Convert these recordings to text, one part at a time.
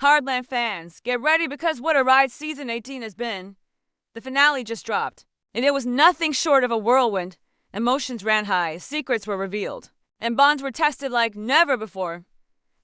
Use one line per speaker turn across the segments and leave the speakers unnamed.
Heartland fans, get ready because what a ride season 18 has been. The finale just dropped, and it was nothing short of a whirlwind. Emotions ran high, secrets were revealed, and bonds were tested like never before.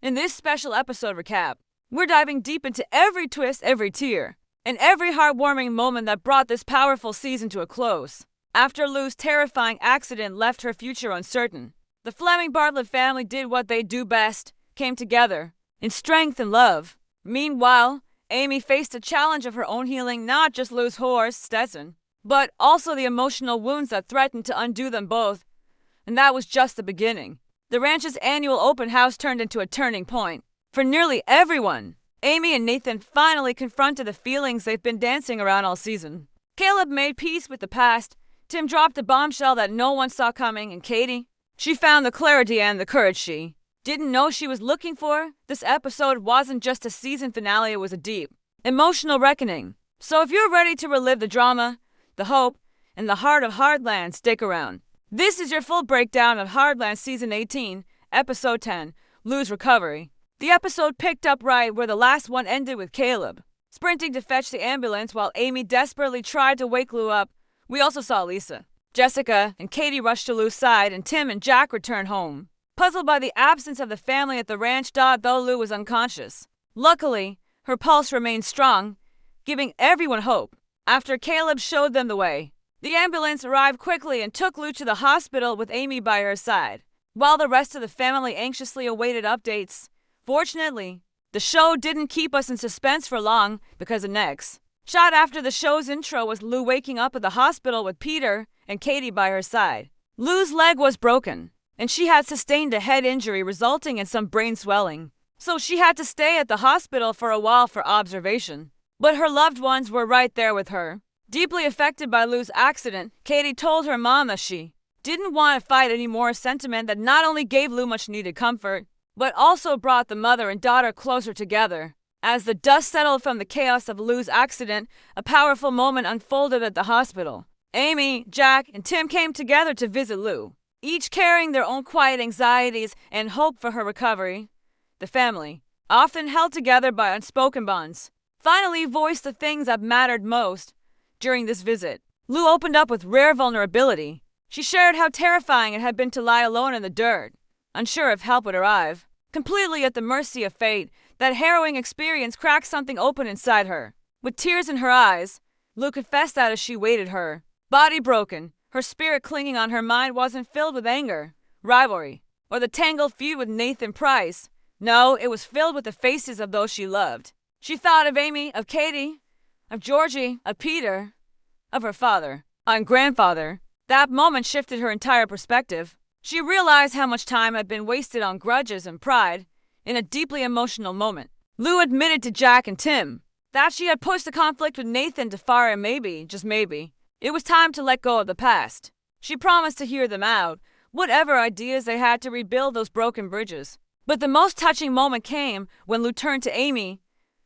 In this special episode recap, we're diving deep into every twist, every tear, and every heartwarming moment that brought this powerful season to a close. After Lou's terrifying accident left her future uncertain, the Fleming Bartlett family did what they do best, came together, in strength and love. Meanwhile, Amy faced a challenge of her own healing, not just Lou's horse, Stetson, but also the emotional wounds that threatened to undo them both. And that was just the beginning. The ranch's annual open house turned into a turning point. For nearly everyone, Amy and Nathan finally confronted the feelings they've been dancing around all season. Caleb made peace with the past, Tim dropped a bombshell that no one saw coming, and Katie, she found the clarity and the courage she didn't know she was looking for. This episode wasn't just a season finale, it was a deep, emotional reckoning. So if you're ready to relive the drama, the hope, and the heart of Heartland, stick around. This is your full breakdown of Heartland Season 18, Episode 10, Lou's Recovery. The episode picked up right where the last one ended, with Caleb sprinting to fetch the ambulance while Amy desperately tried to wake Lou up. We also saw Lisa, Jessica, and Katie rush to Lou's side, and Tim and Jack return home, puzzled by the absence of the family at the ranch. Though Lou was unconscious, luckily, her pulse remained strong, giving everyone hope. After Caleb showed them the way, the ambulance arrived quickly and took Lou to the hospital with Amy by her side, while the rest of the family anxiously awaited updates. Fortunately, the show didn't keep us in suspense for long, because the next shot after the show's intro was Lou waking up at the hospital with Peter and Katie by her side. Lou's leg was broken, and she had sustained a head injury resulting in some brain swelling, so she had to stay at the hospital for a while for observation. But her loved ones were right there with her. Deeply affected by Lou's accident, Katie told her mom that she didn't want to fight anymore, a sentiment that not only gave Lou much needed comfort, but also brought the mother and daughter closer together. As the dust settled from the chaos of Lou's accident, a powerful moment unfolded at the hospital. Amy, Jack, and Tim came together to visit Lou, each carrying their own quiet anxieties and hope for her recovery. The family, often held together by unspoken bonds, finally voiced the things that mattered most. During this visit, Lou opened up with rare vulnerability. She shared how terrifying it had been to lie alone in the dirt, unsure if help would arrive, completely at the mercy of fate. That harrowing experience cracked something open inside her. With tears in her eyes, Lou confessed that as she waited, her body broken, her spirit clinging on, her mind wasn't filled with anger, rivalry, or the tangled feud with Nathan Price. No, it was filled with the faces of those she loved. She thought of Amy, of Katie, of Georgie, of Peter, of her father, and grandfather. That moment shifted her entire perspective. She realized how much time had been wasted on grudges and pride. In a deeply emotional moment, Lou admitted to Jack and Tim that she had pushed the conflict with Nathan too far, and maybe, just maybe, it was time to let go of the past. She promised to hear them out, whatever ideas they had to rebuild those broken bridges. But the most touching moment came when Lou turned to Amy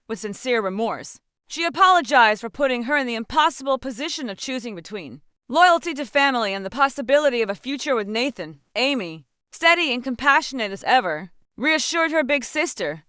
with sincere remorse. She apologized for putting her in the impossible position of choosing between loyalty to family and the possibility of a future with Nathan. Amy, steady and compassionate as ever, reassured her big sister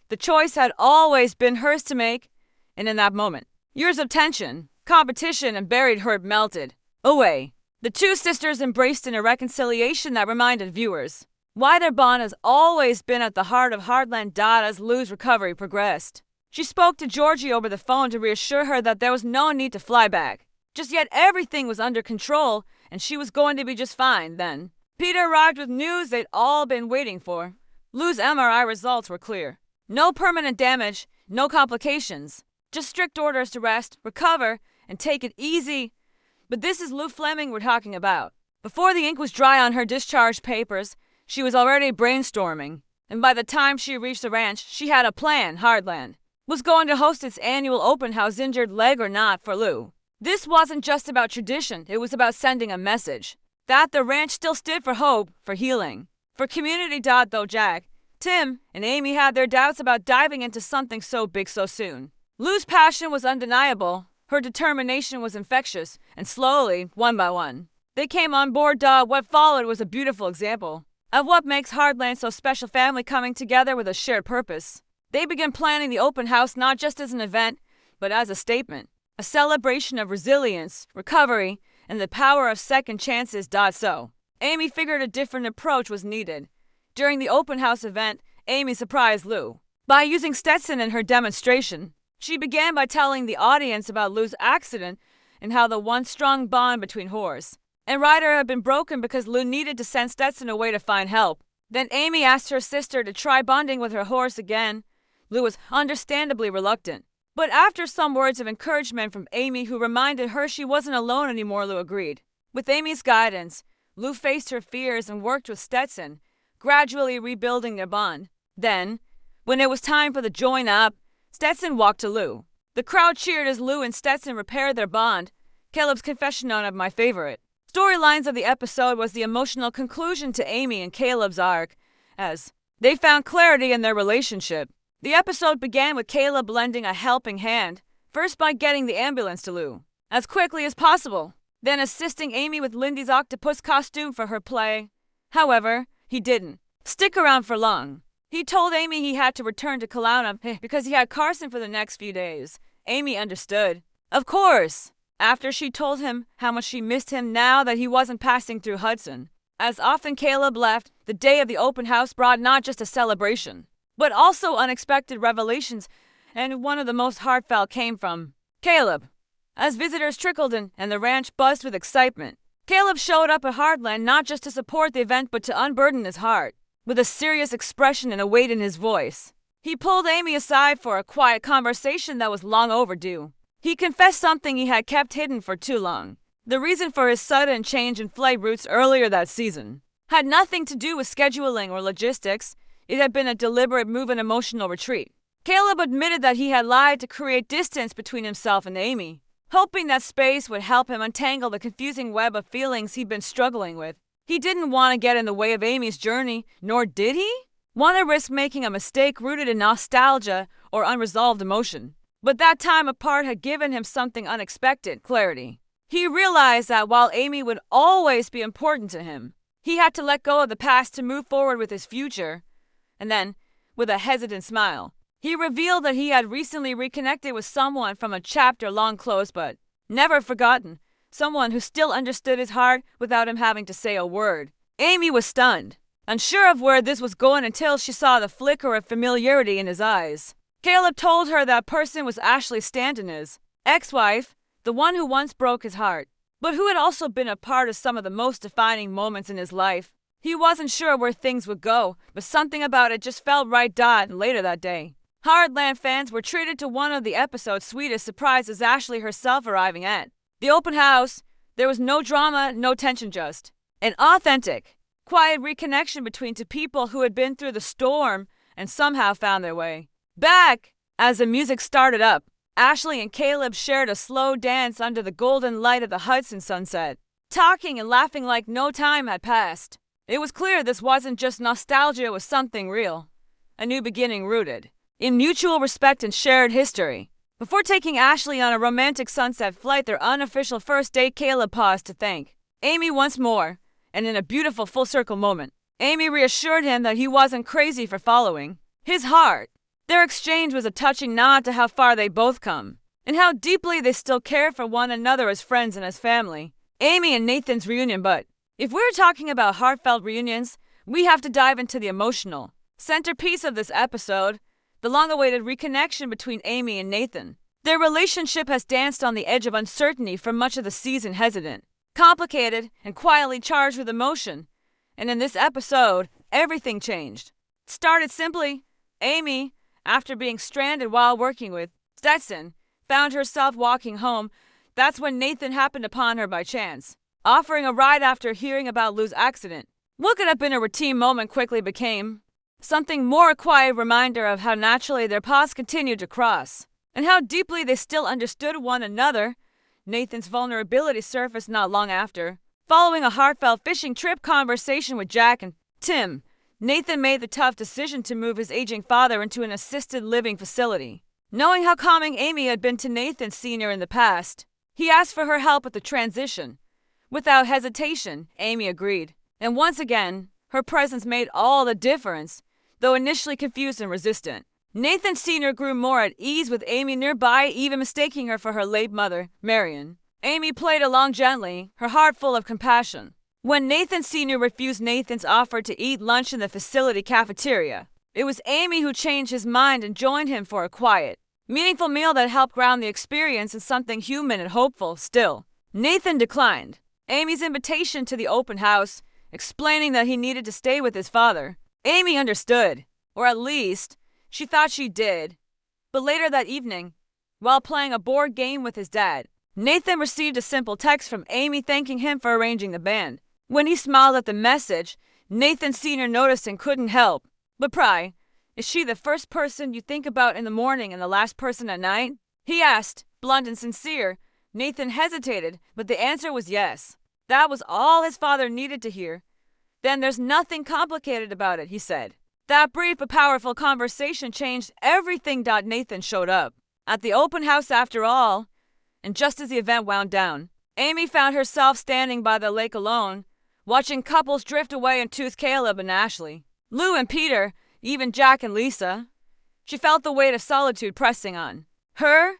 the choice had always been hers to make, and in that moment, years of tension, competition, and buried hurt melted away. The two sisters embraced in a reconciliation that reminded viewers why their bond has always been at the heart of Heartland. As Lou's recovery progressed, she spoke to Georgie over the phone to reassure her that there was no need to fly back. Just yet everything was under control, and she was going to be just fine. Then Peter arrived with news they'd all been waiting for. Lou's MRI results were clear. No permanent damage, no complications. Just strict orders to rest, recover, and take it easy. But this is Lou Fleming we're talking about. Before the ink was dry on her discharge papers, she was already brainstorming. And by the time she reached the ranch, she had a plan. Heartland was going to host its annual open house, injured leg or not, for Lou. This wasn't just about tradition, it was about sending a message that the ranch still stood for hope, for healing, for community. Though Jack, Tim, and Amy had their doubts about diving into something so big so soon, Lou's passion was undeniable. Her determination was infectious, and slowly, one by one, they came on board. What followed was a beautiful example of what makes Heartland so special, family coming together with a shared purpose. They began planning the open house not just as an event, but as a statement, a celebration of resilience, recovery, and the power of second chances. So, Amy figured a different approach was needed. During the open house event, Amy surprised Lou by using Stetson in her demonstration. She began by telling the audience about Lou's accident and how the once strong bond between horse and rider had been broken because Lou needed to send Stetson away to find help. Then Amy asked her sister to try bonding with her horse again. Lou was understandably reluctant. But after some words of encouragement from Amy, who reminded her she wasn't alone anymore, Lou agreed. With Amy's guidance, Lou faced her fears and worked with Stetson, gradually rebuilding their bond. Then, when it was time for the join up, Stetson walked to Lou. The crowd cheered as Lou and Stetson repaired their bond. Caleb's confession on of my favorite storylines of the episode was the emotional conclusion to Amy and Caleb's arc, as they found clarity in their relationship. The episode began with Caleb lending a helping hand, first by getting the ambulance to Lou as quickly as possible, then assisting Amy with Lindy's octopus costume for her play. However, he didn't stick around for long. He told Amy he had to return to Kelowna because he had Carson for the next few days. Amy understood. Of course, after she told him how much she missed him now that he wasn't passing through Hudson. As often Caleb left, the day of the open house brought not just a celebration, but also unexpected revelations, and one of the most heartfelt came from Caleb. As visitors trickled in and the ranch buzzed with excitement, Caleb showed up at Heartland not just to support the event but to unburden his heart. With a serious expression and a weight in his voice, he pulled Amy aside for a quiet conversation that was long overdue. He confessed something he had kept hidden for too long. The reason for his sudden change in flight routes earlier that season had nothing to do with scheduling or logistics. It had been a deliberate move and emotional retreat. Caleb admitted that he had lied to create distance between himself and Amy, hoping that space would help him untangle the confusing web of feelings he'd been struggling with. He didn't want to get in the way of Amy's journey, nor did he want to risk making a mistake rooted in nostalgia or unresolved emotion. But that time apart had given him something unexpected: clarity. He realized that while Amy would always be important to him, he had to let go of the past to move forward with his future. And then, with a hesitant smile, he revealed that he had recently reconnected with someone from a chapter long closed but never forgotten, someone who still understood his heart without him having to say a word. Amy was stunned, unsure of where this was going until she saw the flicker of familiarity in his eyes. Caleb told her that person was Ashley Stanton's ex-wife, the one who once broke his heart, but who had also been a part of some of the most defining moments in his life. He wasn't sure where things would go, but something about it just felt right. Later that day, Heartland fans were treated to one of the episode's sweetest surprises, Ashley herself arriving at the open house. There was no drama, no tension, just an authentic, quiet reconnection between two people who had been through the storm and somehow found their way back. As the music started up, Ashley and Caleb shared a slow dance under the golden light of the Hudson sunset, talking and laughing like no time had passed. It was clear this wasn't just nostalgia, it was something real, a new beginning rooted in mutual respect and shared history. Before taking Ashley on a romantic sunset flight, their unofficial first date, Caleb paused to thank Amy once more, and in a beautiful full-circle moment, Amy reassured him that he wasn't crazy for following his heart. Their exchange was a touching nod to how far they both come, and how deeply they still care for one another as friends and as family. Amy and Nathan's reunion. But if we're talking about heartfelt reunions, we have to dive into the emotional centerpiece of this episode, the long-awaited reconnection between Amy and Nathan. Their relationship has danced on the edge of uncertainty for much of the season, hesitant, complicated, and quietly charged with emotion. And in this episode, everything changed. It started simply. Amy, after being stranded while working with Stetson, found herself walking home. That's when Nathan happened upon her by chance, offering a ride after hearing about Lou's accident. What could have been a routine moment quickly became something more, a quiet reminder of how naturally their paths continued to cross, and how deeply they still understood one another. Nathan's vulnerability surfaced not long after. Following a heartfelt fishing trip conversation with Jack and Tim, Nathan made the tough decision to move his aging father into an assisted living facility. Knowing how calming Amy had been to Nathan Sr. in the past, he asked for her help with the transition. Without hesitation, Amy agreed. And once again, her presence made all the difference, though initially confused and resistant. Nathan Sr. grew more at ease with Amy nearby, even mistaking her for her late mother, Marion. Amy played along gently, her heart full of compassion. When Nathan Sr. refused Nathan's offer to eat lunch in the facility cafeteria, it was Amy who changed his mind and joined him for a quiet, meaningful meal that helped ground the experience in something human and hopeful. Still, Nathan declined Amy's invitation to the open house, explaining that he needed to stay with his father. Amy understood, or at least, she thought she did. But later that evening, while playing a board game with his dad, Nathan received a simple text from Amy thanking him for arranging the band. When he smiled at the message, Nathan Sr. noticed and couldn't help but pry. "Is she the first person you think about in the morning and the last person at night?" he asked, blunt and sincere. Nathan hesitated, but the answer was yes. That was all his father needed to hear. "Then there's nothing complicated about it," he said. That brief but powerful conversation changed everything. Nathan showed up at the open house after all, and just as the event wound down, Amy found herself standing by the lake alone, watching couples drift away into Caleb and Ashley, Lou and Peter, even Jack and Lisa. She felt the weight of solitude pressing on her,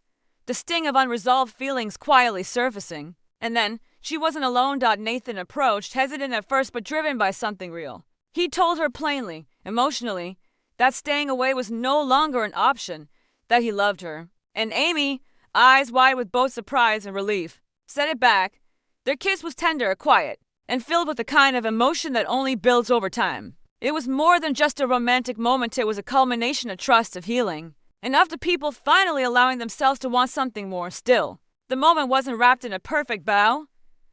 the sting of unresolved feelings quietly surfacing. And then, she wasn't alone. Nathan approached, hesitant at first but driven by something real. He told her plainly, emotionally, that staying away was no longer an option, that he loved her. And Amy, eyes wide with both surprise and relief, said it back. Their kiss was tender, quiet, and filled with the kind of emotion that only builds over time. It was more than just a romantic moment. It was a culmination of trust, of healing, and of the people finally allowing themselves to want something more. Still, the moment wasn't wrapped in a perfect bow.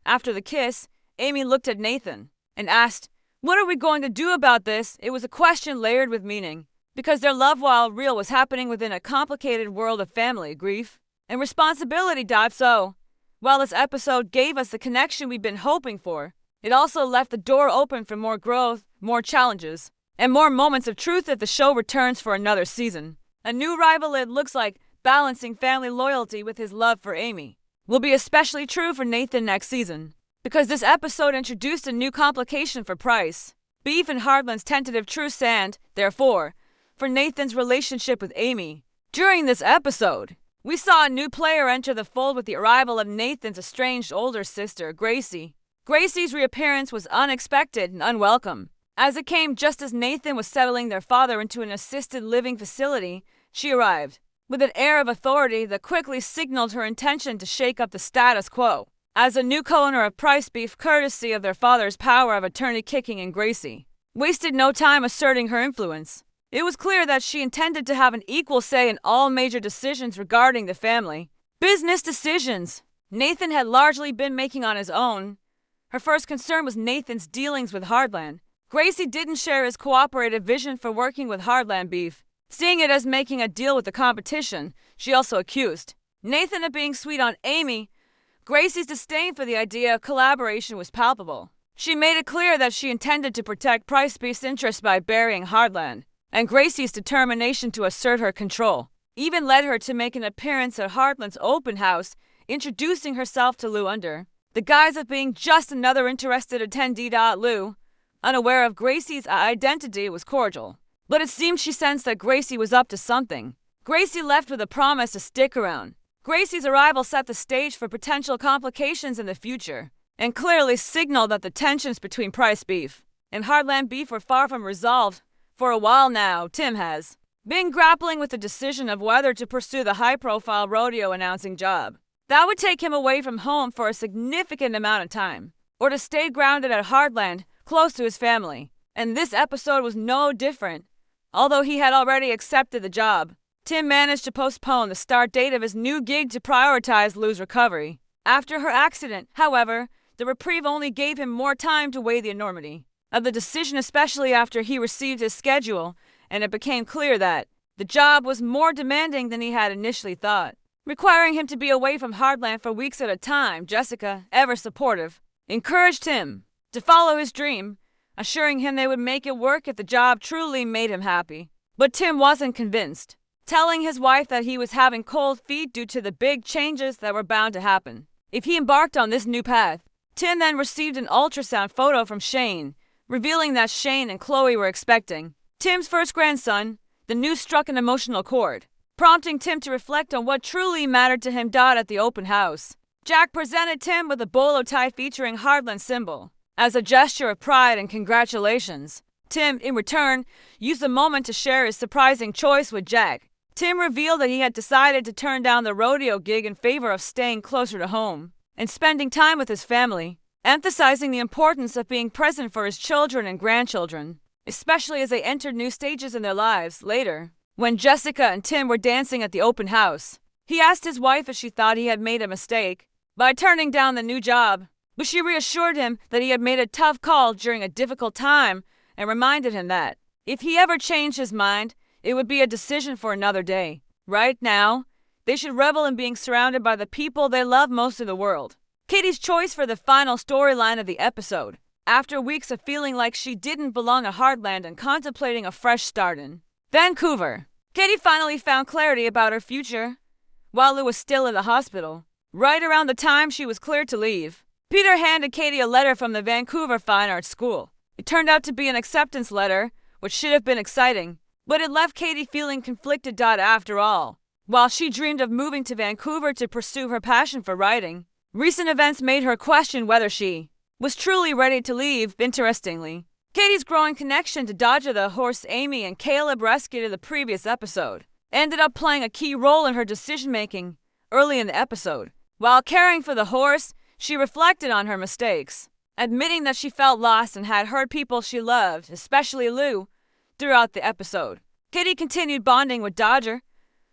After the kiss, Amy looked at Nathan and asked, "What are we going to do about this?" It was a question layered with meaning, because their love, while real, was happening within a complicated world of family, grief, and responsibility. So, while this episode gave us the connection we've been hoping for, it also left the door open for more growth, more challenges, and more moments of truth if the show returns for another season. A new rival. It looks like balancing family loyalty with his love for Amy will be especially true for Nathan next season, because this episode introduced a new complication for Price, Beef, and Heartland's tentative truce, and, therefore, for Nathan's relationship with Amy. During this episode, we saw a new player enter the fold with the arrival of Nathan's estranged older sister, Gracie. Gracie's reappearance was unexpected and unwelcome, as it came just as Nathan was settling their father into an assisted living facility. She arrived with an air of authority that quickly signaled her intention to shake up the status quo. As a new co-owner of Price Beef, courtesy of their father's power of attorney, kicking in, Gracie wasted no time asserting her influence. It was clear that she intended to have an equal say in all major decisions regarding the family. Business decisions Nathan had largely been making on his own. Her first concern was Nathan's dealings with Heartland. Gracie didn't share his cooperative vision for working with Heartland Beef. Seeing it as making a deal with the competition, she also accused Nathan of being sweet on Amy. Gracie's disdain for the idea of collaboration was palpable. She made it clear that she intended to protect Price Beef's interests by burying Heartland, and Gracie's determination to assert her control even led her to make an appearance at Heartland's open house, introducing herself to Lou under the guise of being just another interested attendee. Lou, unaware of Gracie's identity, was cordial, but it seemed she sensed that Gracie was up to something. Gracie left with a promise to stick around. Gracie's arrival set the stage for potential complications in the future, and clearly signaled that the tensions between Price Beef and Heartland Beef were far from resolved. For a while now, Tim has been grappling with the decision of whether to pursue the high-profile rodeo announcing job. That would take him away from home for a significant amount of time, or to stay grounded at Heartland, close to his family. And this episode was no different. Although he had already accepted the job, Tim managed to postpone the start date of his new gig to prioritize Lou's recovery. After her accident, however, the reprieve only gave him more time to weigh the enormity of the decision, especially after he received his schedule, and it became clear that the job was more demanding than he had initially thought, requiring him to be away from Heartland for weeks at a time. Jessica, ever supportive, encouraged him to follow his dream, assuring him they would make it work if the job truly made him happy. But Tim wasn't convinced, telling his wife that he was having cold feet due to the big changes that were bound to happen if he embarked on this new path. Tim then received an ultrasound photo from Shane, revealing that Shane and Chloe were expecting Tim's first grandson. the news struck an emotional chord, prompting Tim to reflect on what truly mattered to him. At the open house, Jack presented Tim with a bolo tie featuring Heartland symbol. As a gesture of pride and congratulations, Tim, in return, used the moment to share his surprising choice with Jack. Tim revealed that he had decided to turn down the rodeo gig in favor of staying closer to home and spending time with his family, emphasizing the importance of being present for his children and grandchildren, especially as they entered new stages in their lives. Later, when Jessica and Tim were dancing at the open house, he asked his wife if she thought he had made a mistake by turning down the new job, but she reassured him that he had made a tough call during a difficult time and reminded him that, if he ever changed his mind, it would be a decision for another day. Right now, they should revel in being surrounded by the people they love most in the world. Katie's choice for the final storyline of the episode. After weeks of feeling like she didn't belong at Heartland and contemplating a fresh start in Vancouver, Katie finally found clarity about her future while Lou was still in the hospital. Right around the time she was cleared to leave, Peter handed Katie a letter from the Vancouver Fine Arts School. It turned out to be an acceptance letter, which should have been exciting, but it left Katie feeling conflicted. After all, while she dreamed of moving to Vancouver to pursue her passion for writing, recent events made her question whether she was truly ready to leave. Interestingly, Katie's growing connection to Dodger the horse Amy and Caleb rescued in the previous episode ended up playing a key role in her decision-making early in the episode. While caring for the horse, she reflected on her mistakes, admitting that she felt lost and had hurt people she loved, especially Lou, throughout the episode. Katie continued bonding with Dodger,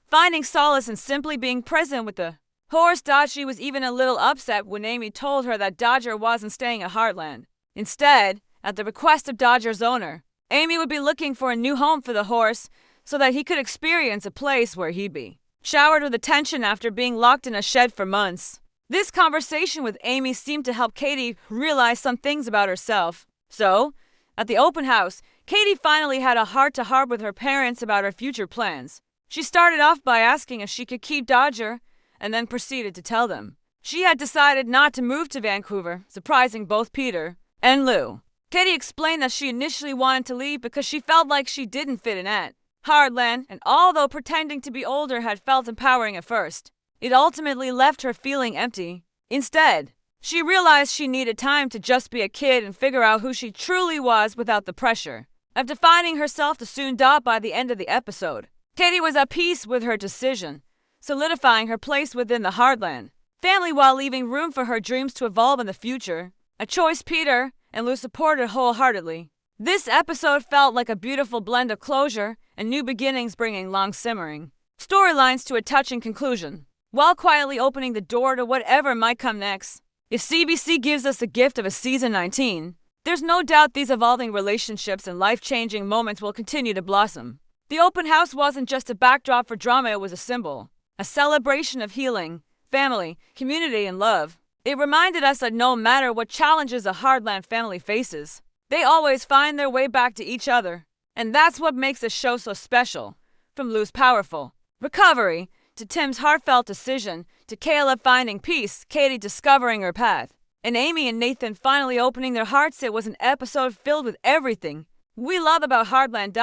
finding solace in simply being present with the horse. She was even a little upset when Amy told her that Dodger wasn't staying at Heartland. Instead, at the request of Dodger's owner, Amy would be looking for a new home for the horse so that he could experience a place where he'd be showered with attention after being locked in a shed for months. This conversation with Amy seemed to help Katie realize some things about herself. So, at the open house, Katie finally had a heart-to-heart with her parents about her future plans. She started off by asking if she could keep Dodger, and then proceeded to tell them she had decided not to move to Vancouver, surprising both Peter and Lou. Katie explained that she initially wanted to leave because she felt like she didn't fit in at Heartland, and although pretending to be older had felt empowering at first, it ultimately left her feeling empty. Instead, she realized she needed time to just be a kid and figure out who she truly was without the pressure of defining herself too soon. By the end of the episode, Katie was at peace with her decision, solidifying her place within the Heartland family while leaving room for her dreams to evolve in the future, a choice Peter and Lou supported wholeheartedly. This episode felt like a beautiful blend of closure and new beginnings, bringing long simmering storylines to a touching conclusion, while quietly opening the door to whatever might come next. If CBC gives us the gift of a season 19, there's no doubt these evolving relationships and life-changing moments will continue to blossom. The open house wasn't just a backdrop for drama, it was a symbol, a celebration of healing, family, community, and love. It reminded us that no matter what challenges a Heartland family faces, they always find their way back to each other. And that's what makes the show so special. From Lou's powerful recovery, to Tim's heartfelt decision, to Caleb finding peace, Katie discovering her path, and Amy and Nathan finally opening their hearts, it was an episode filled with everything we love about Heartland.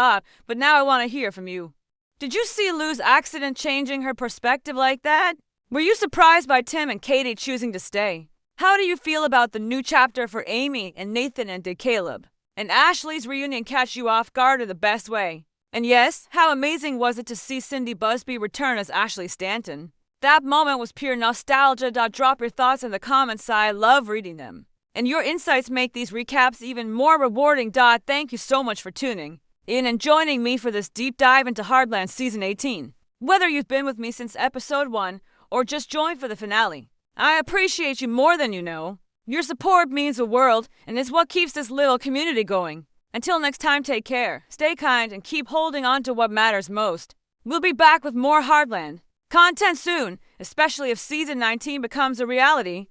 But now I want to hear from you. Did you see Lou's accident changing her perspective like that? Were you surprised by Tim and Katie choosing to stay? How do you feel about the new chapter for Amy and Nathan, and did Caleb and Ashley's reunion catch you off guard in the best way? And yes, how amazing was it to see Cindy Busby return as Ashley Stanton? That moment was pure nostalgia. Drop your thoughts in the comments. I love reading them, and your insights make these recaps even more rewarding. Thank you so much for tuning in and joining me for this deep dive into Heartland Season 18. Whether you've been with me since Episode 1 or just joined for the finale, I appreciate you more than you know. Your support means the world, and is what keeps this little community going. Until next time, take care, stay kind, and keep holding on to what matters most. We'll be back with more Heartland content soon, especially if Season 19 becomes a reality.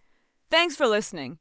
Thanks for listening.